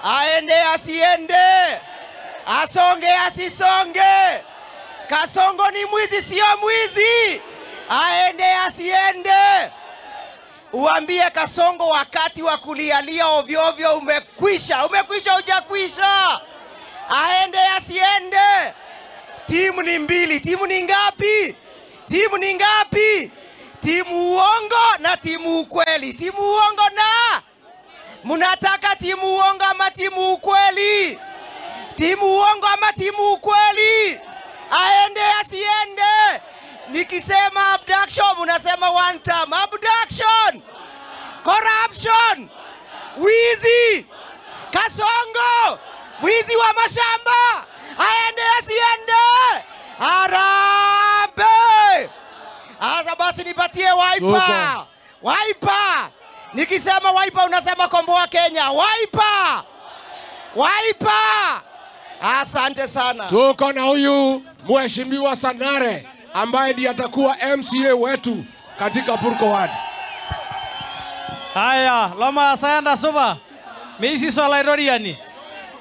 Aende asiende. Asonge asisonge. Kasongo ni mwizi sio mwizi. Aende asiende. Uambie Kasongo wakati wa kulialia ovyo ovyo umekwisha. Umekwisha hujakwisha. Aende asiende. Timu ni mbili. Timu ni ngapi? Timu ni ngapi? Timu uongo na timu ukweli. Timu uongo na munataka timu uongo ama timu ukweli? Timu uongo ama timu ukweli? Aende asiende. Nikisema abduction munasema one time. Abduction, corruption, wizi. Kasongo mwizi wa mashamba. Aende asiende. Harambe. Asa basi nipatie Wiper. Wiper. Nikisema Wiper unasema komboa Kenya. Wiper. Wiper. Asante sana. Tuko na huyu Mheshimiwa Sanare ambaye ndiye atakuwa MCA wetu katika Purko. Haya, loma asayanda suba. Meisi sola iroriani.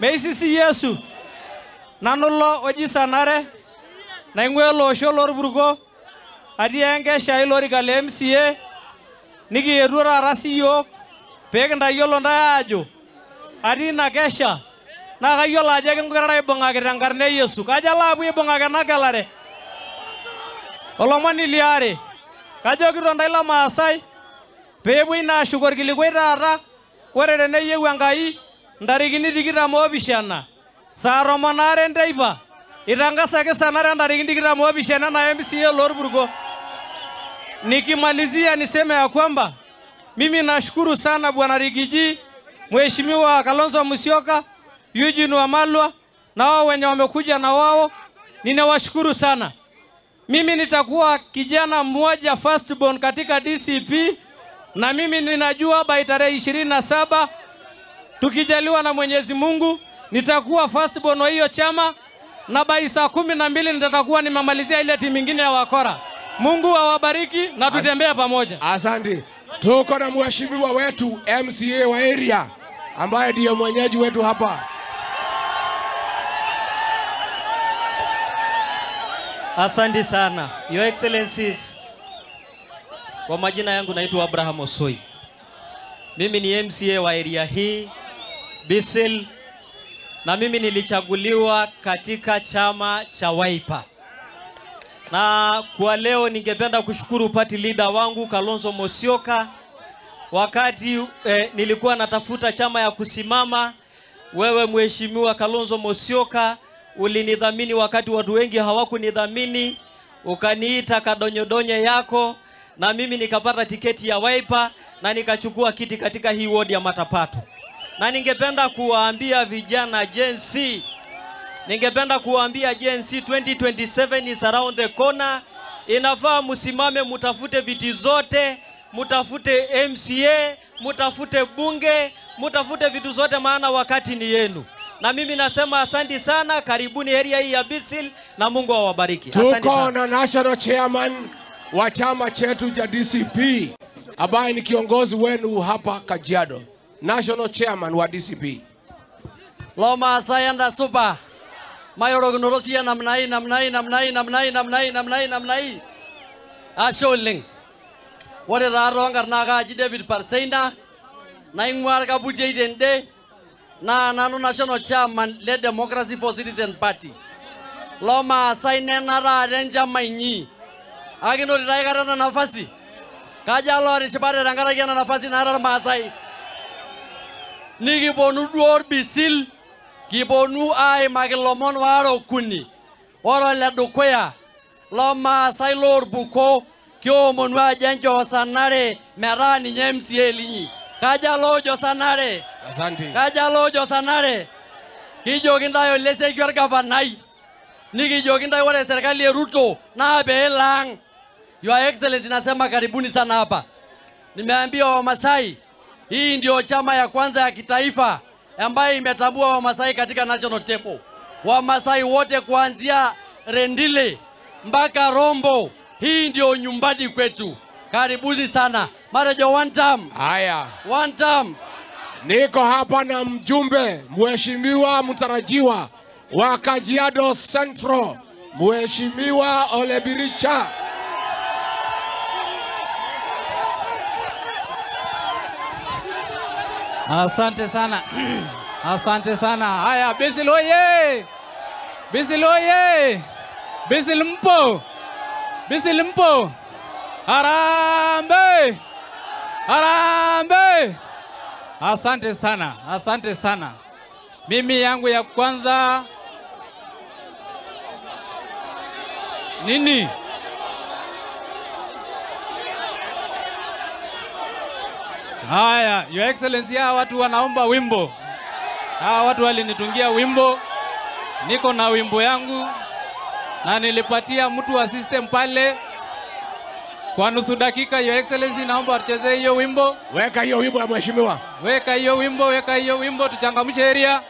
Meisi si Yesu. Nanulo oji Sanare. Naingwelo sholor Purko. Adi enge shailori kale MCA. Niki erura rasiyo. Pekenda yolo ndayajo. Adi nakesha. Nakayolo aja kengurara ibonga kitangarne Yesu. Kaja labu ibonga kenakelare. Olomani liare. Kajo kironda ila maasai. Pebu ina shukor kilikwe taata. Kore tene yeu Enkai. Ntarikini 27. Saa 8 enteipa. Itangasaki Sanare ntarikini 27 na MCA lor Purko. Nikimalizia niseme ya kwamba mimi nashukuru sana Bwana Rigiji, Mheshimiwa Kalonzo Musyoka, Eugene Wamalwa na wao wenye wamekuja na wao. Ninawashukuru sana. Mimi nitakuwa kijana mmoja firstborn katika DCP na mimi ninajua by tarehe 27 tukijaliwa na Mwenyezi Mungu nitakuwa firstborn wa hiyo chama na by saa 12 nitakuwa nimemalizia ile timu nyingine ya wakora. Mungu awabariki na tutembea pamoja. Asante. Tuko na mheshimiwa wetu MCA wa area ambaye ndiye mwenyeji wetu hapa. Asante sana. Your Excellencies. Kwa majina yangu naitwa Abraham Osoi. Mimi ni MCA wa area hii, Bisil, na mimi nilichaguliwa katika chama cha Wiper. Na kwa leo ningependa kushukuru party leader wangu Kalonzo Musyoka. Wakati nilikuwa natafuta chama ya kusimama, wewe Mheshimiwa Kalonzo Musyoka ulinidhamini wakati watu wengi hawakunidhamini, ukaniita kadonyodonye yako na mimi nikapata tiketi ya Wiper na nikachukua kiti katika hii ward ya Matapato. Na ningependa kuwaambia vijana Gen Z, ningependa kuambia Gen Z 2027 is around the corner. Inafaa musimame mutafute viti zote, mutafute MCA, mutafute bunge, mutafute vitu zote maana wakati ni yenu. Na mimi nasema asante sana, karibuni area hii ya Bisil na Mungu awabariki. Tuko na national chairman wa chama chetu cha DCP ambaye ni kiongozi wenu hapa Kajiado. National chairman wa DCP. Loma sayanda super. Mayoro gnorosia namnai. Asholing. What is our naga David Parseina? Naingwar kabuje dende. Na nano national chairman led Democracy for Citizen Party. Loma saine nara renja mainyi. Agino ritaya na nafasi. Kaja lo rishibare rangara kiana nafasi nara masai. Niki bonu duor Bisil. Kibonu ai magilomon waro kuni. Oro ledukwea. Loma sailor buko. Kyo monwa jenjo Sanare merani nye MCA linyi. Kaja lojo Sanare. Asante. Kaja lojo Sanare. Kijo kindayo lese kior gavanai. Niki jo kindayo wale serikali ya Ruto. Na belang. Your Excellency nasema karibuni sana hapa. Nimeambia Wamasai. Hii ndio chama ya kwanza ya kitaifa ambayo imetambua Wamasai katika national table. Wamasai wote kuanzia Rendile mpaka Rombo. Hii ndio nyumbani kwetu. Karibuni sana. Marajo one time. Haya. One time. Niko hapa na mjumbe mheshimiwa mtarajiwa wa Kajiado Central, Mheshimiwa Olebiricha. Asante sana. Asante sana. Haya, Bisil oye! Bisil oye! Bisil mpo! Bisil mpo! Harambe! Harambe! Asante sana. Asante sana. Mimi yangu ya kwanza nini? Haya, Your Excellency, hawa watu wanaomba wimbo. Hawa watu walinitungia wimbo. Niko na wimbo yangu na nilipatia mtu wa system pale kwa nusu dakika. Your Excellency, naomba tucheze hiyo wimbo. Weka hiyo wimbo ya mheshimiwa. Weka hiyo wimbo, tuchangamshe area.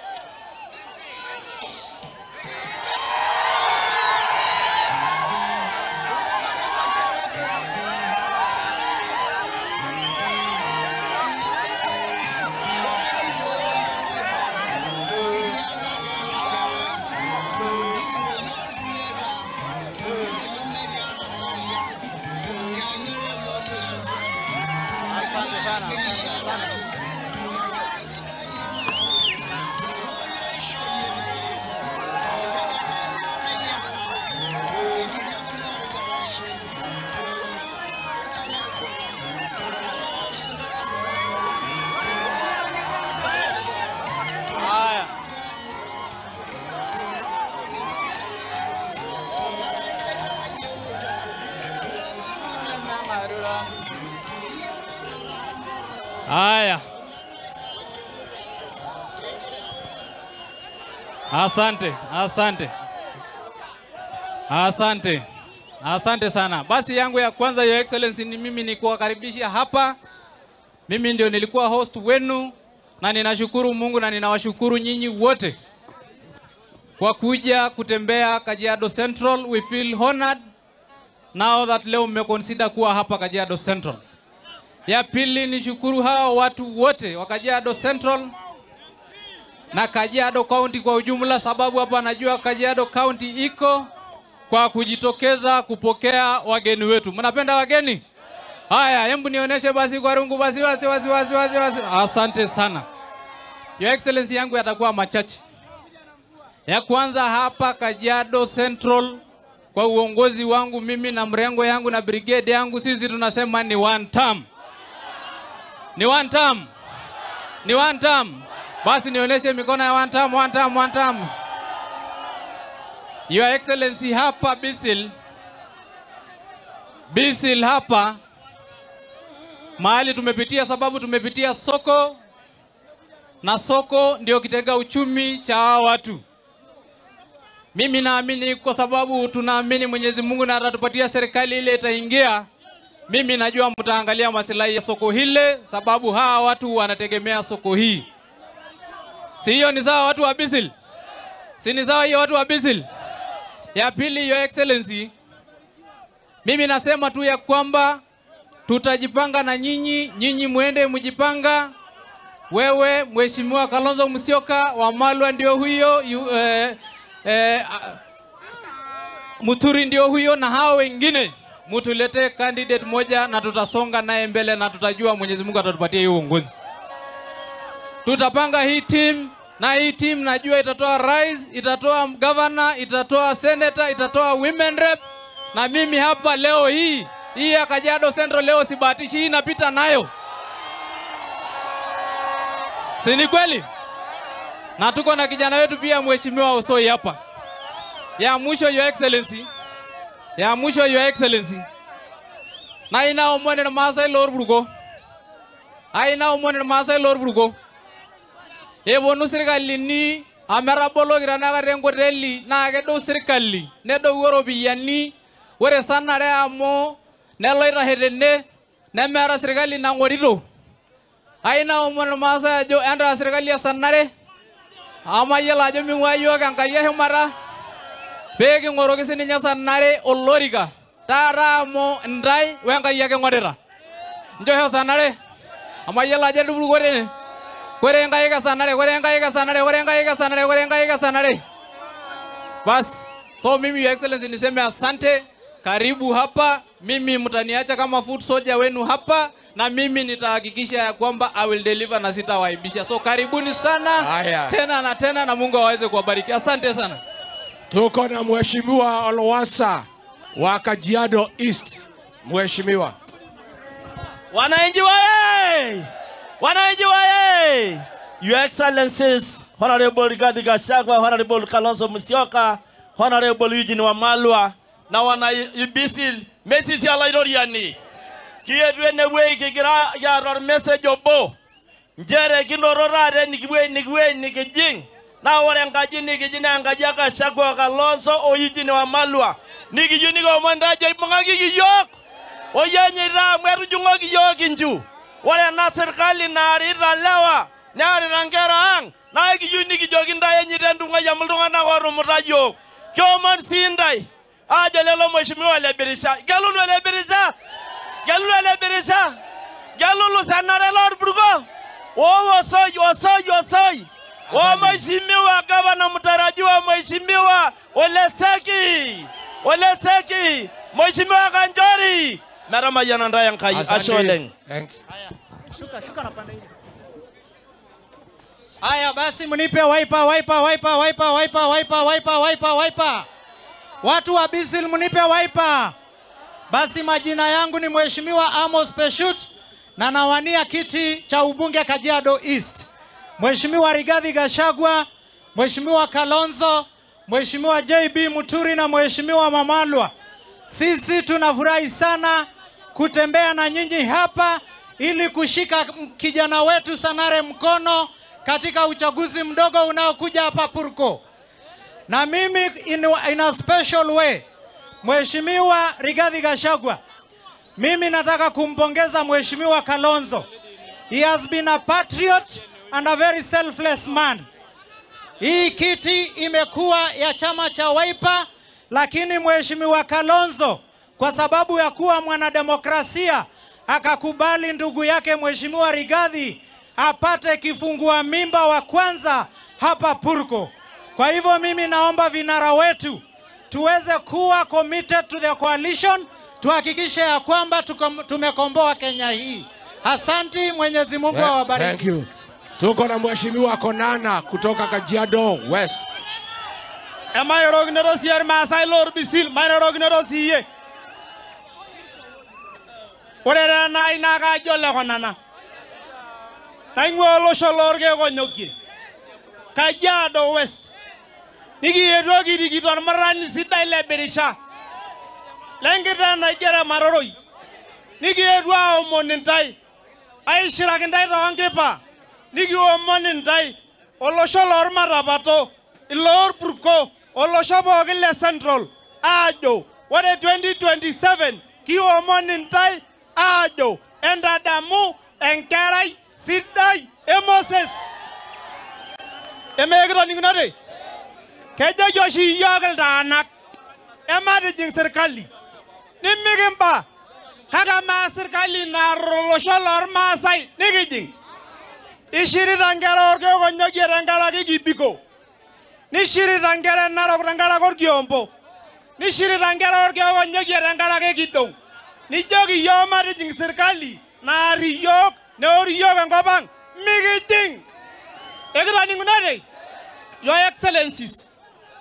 Haya. Asante, asante. Asante. Asante sana. Basi yangu ya kwanza, Your Excellency, ni mimi ni kuwakaribisha hapa. Mimi ndio nilikuwa host wenu na ninashukuru Mungu na ninawashukuru nyinyi wote kwa kuja kutembea Kajiado Central. We feel honored now that leo mmeconsider kuwa hapa Kajiado Central. Ya pili ni shukuru hao watu wote wa Kajiado Central na Kajiado County kwa ujumla, sababu hapa najua Kajiado County iko kwa kujitokeza kupokea wageni wetu. Mnapenda wageni? Haya, hebu nionyeshe basi kwa rungu basi. Asante sana. Your Excellency, yangu yatakuwa machache. Ya kwanza hapa Kajiado Central kwa uongozi wangu mimi na mrengo yangu na brigade yangu, sisi tunasema ni one term. Ni one term. Ni one term. Basi nionyeshe mikono ya one term, one term, one term. Your Excellency, hapa Bisil hapa mahali tumepitia, sababu tumepitia soko na soko ndio kitega uchumi cha watu. Mimi naamini kwa sababu tunaamini Mwenyezi Mungu na atatupatia serikali ile itaingia. Mimi najua mtaangalia maslahi ya soko hile, sababu hawa watu wanategemea soko hii. Si hiyo ni sawa watu wa Bisil? Si ni sawa hiyo watu wa Bisil? Ya pili, Your Excellency, mimi nasema tu ya kwamba tutajipanga na nyinyi muende mjipanga. Wewe Mheshimiwa Kalonzo Musyoka wa Malwa ndio huyo, Muturi ndio huyo, na hao wengine mutulete candidate moja na tutasonga naye mbele na tutajua Mwenyezi Mungu atatupatia hiyo uongozi. Tutapanga hii team na hii team najua itatoa rais, itatoa governor, itatoa senator, itatoa women rep, na mimi hapa leo hii ya Kajiado Central leo sibahatishi, hii napita nayo. Si ni kweli? Na tuko na kijana wetu pia Mheshimiwa Osoi hapa. Ya mwisho, Your Excellency. Ya mwisho, Your Excellency. Na ina omone na Masai Lord Burgo. Aina omone na Masai Lord Burgo. Ebonu serikali ni amerabolo girana karengo reli na kedo serikali nedo woropiani ore sanare amo neloita hetene nemera serikali nangorito. Aina omone Masai ajo enda serikali ya sanare amayela ajo mingwayo kankaria hemara peki ngoroki sininye sanare olorika tara mo ndai wenkai yake ngorira njo he sanare amayela ajo duburgo rene Korenga sanare. Bas, so mimi Your Excellency niseme asante, karibu hapa, mimi mtaniacha kama food soldier wenu hapa, na mimi nitahakikisha ya kwamba I will deliver na sitawaibisha. So karibuni sana, tena na tena, na Mungu aweze kuwabariki. Asante sana. Tuko na Mheshimiwa Olowasa wa Kajiado East. Mheshimiwa. Wananchi wae! Wananchi wae! Your Excellencies, Honorable Rigathi Gachagua, Honorable Kalonzo Musyoka, Honorable Eugene Wamalwa, na wana ibisil message ya laidoriani. Kiedwene wei kigira ya ror message obo. Njere kinororare nikiwe nikijing. Na wale ngaji nikijina ngaji ya Gachagua, Kalonzo, o Eugene Wamalwa. Nikijuni kwa mwandaje ipangagi kiyok. Oyenye ra mweru jungo kiyok inju. Wale na serikali na arira lewa. Nyari rangera ang. Na kijuni kijoginda yenye rendunga ya mldunga na warumurayo. Kyoman sindai. Aja lelo Mheshimiwa leberisha. Galulu leberisha. Galulu leberisha. Galulu sanare lor burgo. Wasoi. Mheshimiwa gavana mtarajiwa Mheshimiwa Oleseki. Mheshimiwa Kanjori. Marama yananda yankai asholeng. Thanks. Shuka na pande hili. Haya basi mnipe wiper. Watu wa Bisil mnipe wiper. Basi majina yangu ni Mheshimiwa Amos Peshut na nawania kiti cha ubunge Kajiado East. Mheshimiwa Rigathi Gachagua, Mheshimiwa Kalonzo, Mheshimiwa JB Muturi na Mheshimiwa Wamalwa. Sisi tunafurahi sana kutembea na nyinyi hapa ili kushika kijana wetu Sanare mkono katika uchaguzi mdogo unaokuja hapa Purko. Na mimi in a special way, Mheshimiwa Rigathi Gachagua, mimi nataka kumpongeza Mheshimiwa Kalonzo. He has been a patriot and a very selfless man. Hii kiti imekuwa ya chama cha Wiper, lakini Mheshimiwa Kalonzo kwa sababu ya kuwa mwanademokrasia akakubali ndugu yake Mheshimiwa Rigathi apate kifungua mimba wa kwanza hapa Purko. Kwa hivyo mimi naomba vinara wetu tuweze kuwa committed to the coalition, tuhakikishe ya kwamba tumekomboa Kenya hii. Asante, Mwenyezi Mungu awabariki. Thank you. Tuko na Mheshimiwa Konana kutoka Kajiado West. Ema rognero sier Masai lor Bisil, ma rognero siye. Orera na ina ga jolle Konana. Taingwo sholor ge gonyoki. Kajiado West. Nigi edogi digitor marani sidai leberisha. Lengita na jera maroroi. Nigi edwa omonintai. Aishira kindai tawangepa. Nigi omonintai. Olosholor marabato. Ilor Purko. Oloshobo gile Central. Ajo. Wade 2027. Ki omonintai. Ajo. Endadamu. Enkarai. Sidai. Emoses. Emegro ningunade. Kejo Joshi Yogel Danak. Emade jing serikali. Nimigimba. Kaga ma serikali na Rolosholor Masai. Nigijing. Ishiri rangara orge gonyogi rangara gibiko. Nishiri rangara narok rangara gorgiombo. Nishiri rangara orge gonyogi rangara gidong. Nijogi yomade jing serikali. Na riyok. Neoriyok ngobang. Migijing. Egira ningunade. Your Excellencies.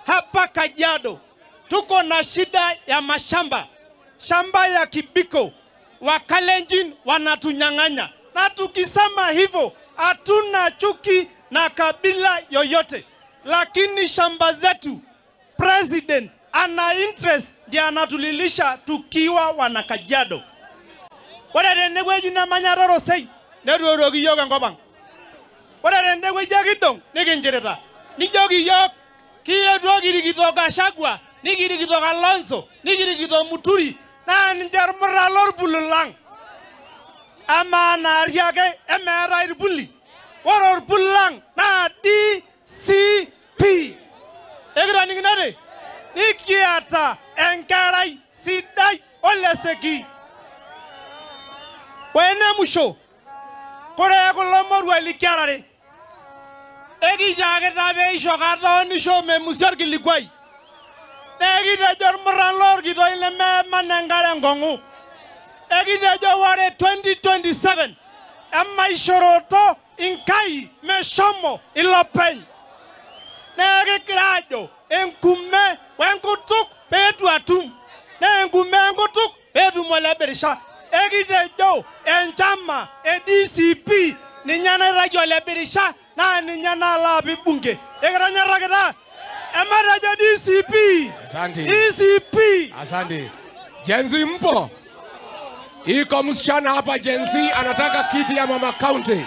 Hapa Kajiado tuko na shida ya mashamba. Shamba ya Kibiko. Wakalenjin wanatunyang'anya. Na tukisema hivyo hatuna chuki na kabila yoyote. Lakini shamba zetu president ana interest ndiye anatulilisha tukiwa wana Kajiado. Wale ndengwa jina manyaroro sei. Neruorogi yoga ngobang. Wale ndengwa jagidong niginjereta. Nijogi yok Kiye dogi digito Gachagua, nigi digito Kalonzo, nigi digito Muturi, na njar maralor bululang. Ama na riage emera irbuli. Waror bulang na DCP. Egra ninginade. Nikiata enkarai sidai oleseki. Wene musho. Kore kulo moru elikiarare. Egi jaga tabe ishokata ni show me musar kilikwai. Egi de jor muralor gito ile me manengare ngongu. Egi de joware 2027. Amma ishoroto inkai me shomo ilopen. Egi grajo enkume wenkutuk petu atum. Enkume enkutuk petu moleberisha. Egi de jo enchama DCP ninyana rajo leberisha. Na ninyana la bibunge. Egranya ragada. Emaraja DCP. Asante. DCP. Asante. Jenzi mpo. Iko msichana hapa Jenzi anataka kiti ya mama county.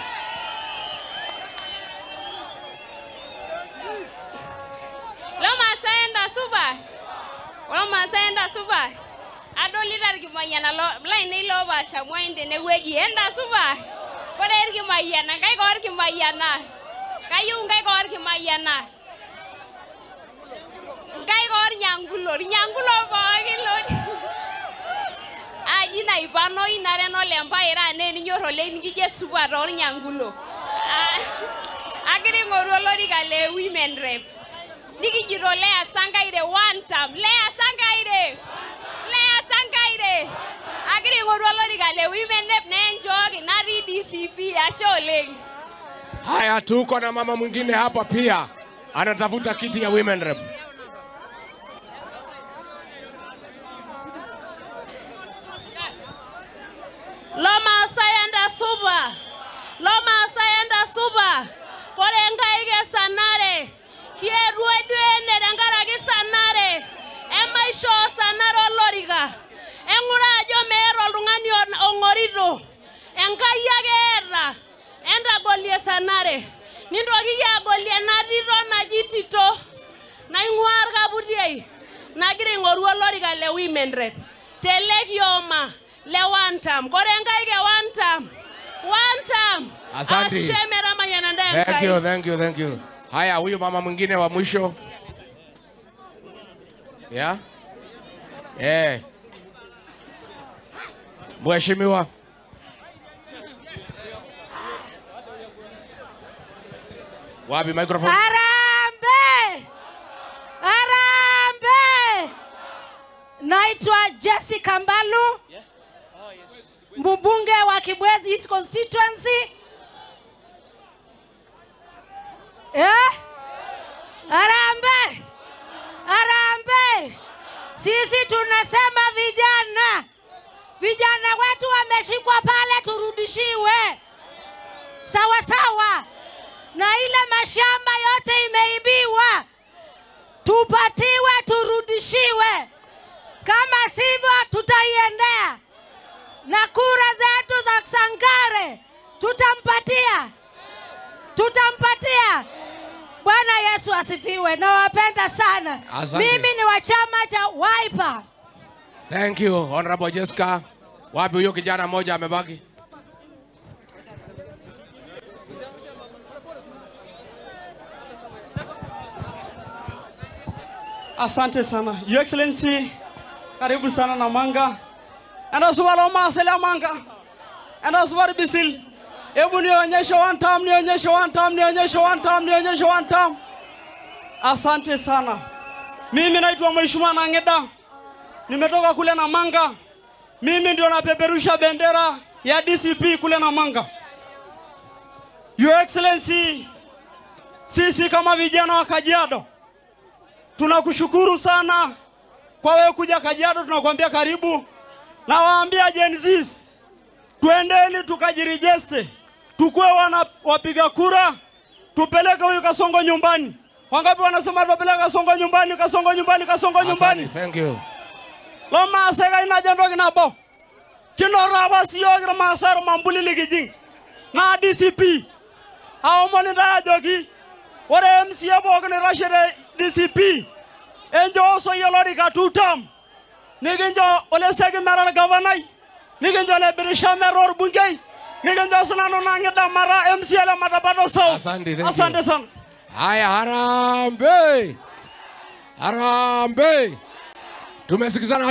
Loma saenda suba. Loma saenda suba. Adolita kimayana line ilo basha mwende ne weji enda suba. Kore kimayana kai kor kimayana. Kayu ngai kor kimayana. Ngai kor nyangulo bagilo. Aji na ibano inare no lemba era ne nyoro le ngije suba ro nyangulo. Agiri ngoro lori gale women rep. Niki jiro le asangaire one time. Le asangaire. Agiri ngoro lori gale women rep ne njogi na DCP asholeng. Haya, tuko na mama mwingine hapa pia anatafuta kiti ya women rep. Loma sayenda suba. Korenga ige sanare. Kierwedwene dangara gi sanare. Emaisho sanaro loriga. Engura jo mero lungani ongorito. Engaya gera. Enda golie sanare. Nindo giya golie nariro na jitito. Na ingwar gabudiei. Nagiri ngoruo loriga le women rep. Telegioma. Le one time. Korenga ige one time. Asante. Ashemera manyana ndai. Thank you. Haya, huyu mama mwingine wa mwisho. Yeah? Mheshimiwa. Wapi microphone? Arambe. Naitwa Jessica Mbalu. Mbunge wa Kibwezi East Constituency. Arambe. Sisi tunasema vijana wetu wameshikwa pale, turudishiwe. Sawa. Na ile mashamba yote imeibiwa, tupatiwe, turudishiwe. Kama sivyo tutaiendea. Na kura zetu za Sangare tutampatia. Bwana Yesu asifiwe. Nawapenda sana. Asante. Mimi ni wa chama cha Wiper. Thank you, Honorable Jessica. Wapi huyo kijana mmoja amebaki? Asante sana. Your Excellency, karibu sana na manga. Enda suba loma asela manga. Enda suba bisil. Ebu nionyeshe one time. Asante sana. Mimi naitwa Mheshimiwa Nangeda. Nimetoka kule na manga. Mimi ndio napeperusha bendera ya DCP kule na manga. Your Excellency, sisi kama vijana wa Kajiado tunakushukuru sana kwa wewe kuja Kajiado, tunakuambia karibu. Na waambia Gen Z tuende ili tukajirejeste, tukue wapiga kura, tupeleke huyu Kasongo nyumbani. Wangapi wanasema tupeleke Kasongo nyumbani? Asante, thank you. Loma asega ina jendo kinabo. Kino raba siyo gira masaro mambuli ligijing. Na DCP. Hao moni da jogi. Wore MCA bogene rashere DCP. Enjo so yolori ka tutam. Niginjo ole segi mera governor. Niginjo le birisha meror bungei. Niginjo sanano nangeda mara MCA le matabato saw. Asante sana. Haya, Harambe. Tumesikizana.